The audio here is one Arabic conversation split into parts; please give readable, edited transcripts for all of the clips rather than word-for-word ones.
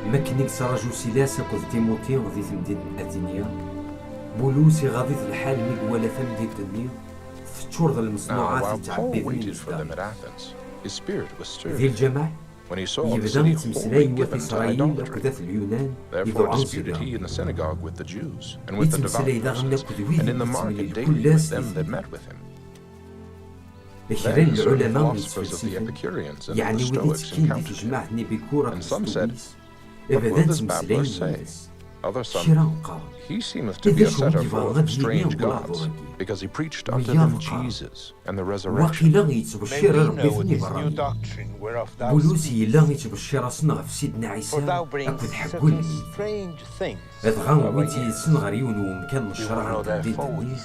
مكنيك سراجو سيلاس قد تيموتي غادي تمدينة أثينيا بولوسي غادي الحال مقولة تمدينة النيل فتشور ذا المصنوعات تعبي ذي الجماعة يبدا يتمسلاي وفي إسرائيل وكذا اليونان يدعو سيدا يتمسلاي ذا غنى كذوي يتمسلاي كل ناس إخرين العلماء والفلسفة يعني ودي تكين دي تجمع نبيكورة تستويس إبدا تمسلاي الناس شيران قال إذا شو يبغى strange gods because he preached unto them Jesus and the resurrection. واقيلا يتبشر ربي ثني براني بولوسي لا يتبشر صنع في سيدنا عيسى أكد حقو الميت أدغان ويتي صنغر يونو مكان الشرع تبديتني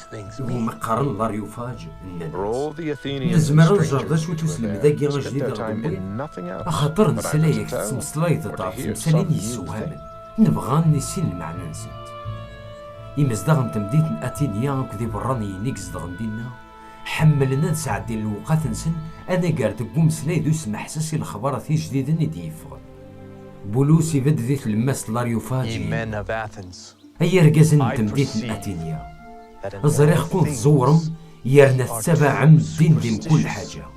وما قارن لا يفاجئ الناس نزمر نجرد شو تسلم داكي جديد ربي أخاطر نسلايك تسمسلاي تطاف تمسالين يسوهامن نبغى نسين المعنى نسيت إمزدغن تمديت أتينيا كذي براني نيكس دغن دينا حملنا نسعد ديال الوقات نسن أنا قارت قوم سلاي دوس محسسي الخبر في جديد نديفغ بولوسي بد ذيت الماس لاريو فاجي هيا رقازن تمديت أتينيا الزريخ كون تزورم يرنا تتبع عم الدين ديم كل حاجة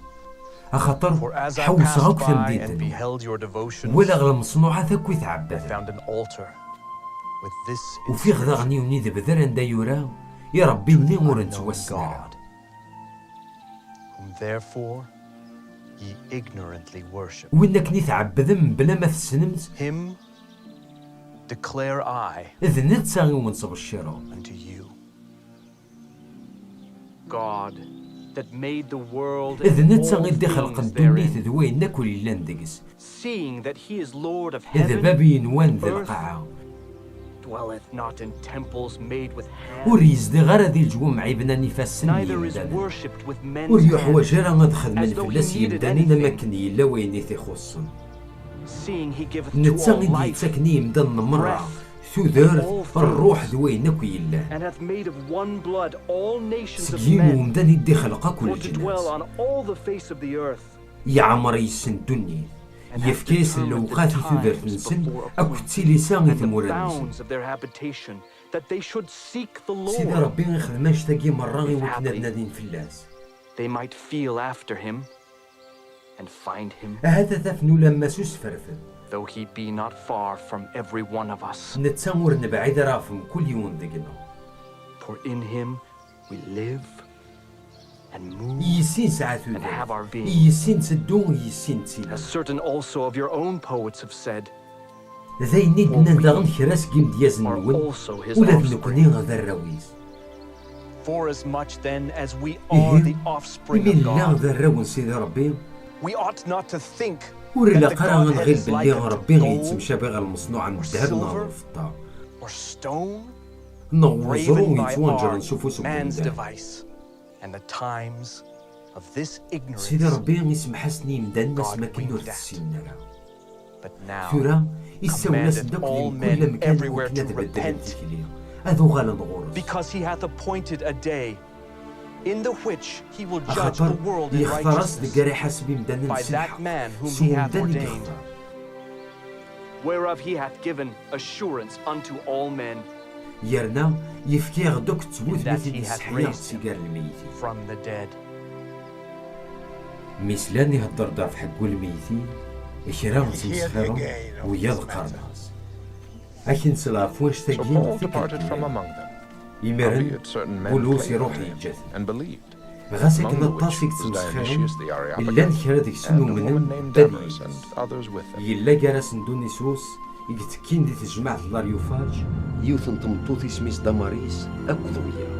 أخطر حوصها كتمديت ولا غلا مصنوعة ثاكوي تعبد وفي غدا غنيوني ذا بذران دا يورا يا ربي مني ورن توسنا وإنك نتعبد من بلا ما تسنمت إذ نتساغي ونصب الشراء إذ نتساغي دي خلق الدنيا ذوين ناكل اللاندقس إذ بابي نوان ذا القاعة وريز دي غير ذي الجوم عيبنا نفاسن يمدانا وريح وجرى غدخل من فلاس يمداني نمكني إلا وين يخصن نتساغي دي تسكني يمدان مرة ثودر الروح ذوين كويلا سجين ومدان يدي خلقا كل الجنات يعمر يسن دنيا يفكيس اللوقات ثودر نسن أكو تسيلي ساغي ثمورا نسن سيدي ربي نخدماش تاقي مراغي وكنا بنادين فلاس هذا ثفنو لما سوس فرفن though he be not far from every one of us. نتسامر نبعيد رافم كل يوم دقنا. For in him we live and move and have our being. As certain also of your own poets have said. ذي ندنا دغن خراس قيم دياز النون ولا نكوني غدا الرويز. For as much then as we are the offspring of God, we ought not to think ورلا قرا غنغير باللي ربي غيتمشى بغا المصنوع من الذهب نهار الفضة نغوزرو ويتوانجر نشوفو سبحان سيدي ربي غيسمح سني مدى الناس ما كنور تسينا ثورا يساو ناس داك كل مكان وكنا دبدل التكلية هذو غالا نغورس in the which he will judge the world in righteousness by that man whom he hath ordained, whereof he hath given assurance unto all men, that he hath raised him from the dead. مثلاني هالدردار في حق الميتين إكرام تمسخرة ويا القرناس أكن سلافون اشتاقين يمرن بولوس يروح للجثة غاسك نطاسك تمسخرين إلا نكرا ديك سنو منن بدي إلا جارس ندوني سوس يقتكين دي تجمع الاريوفاج يوثن تمطوط اسميس دماريس أكو ضوية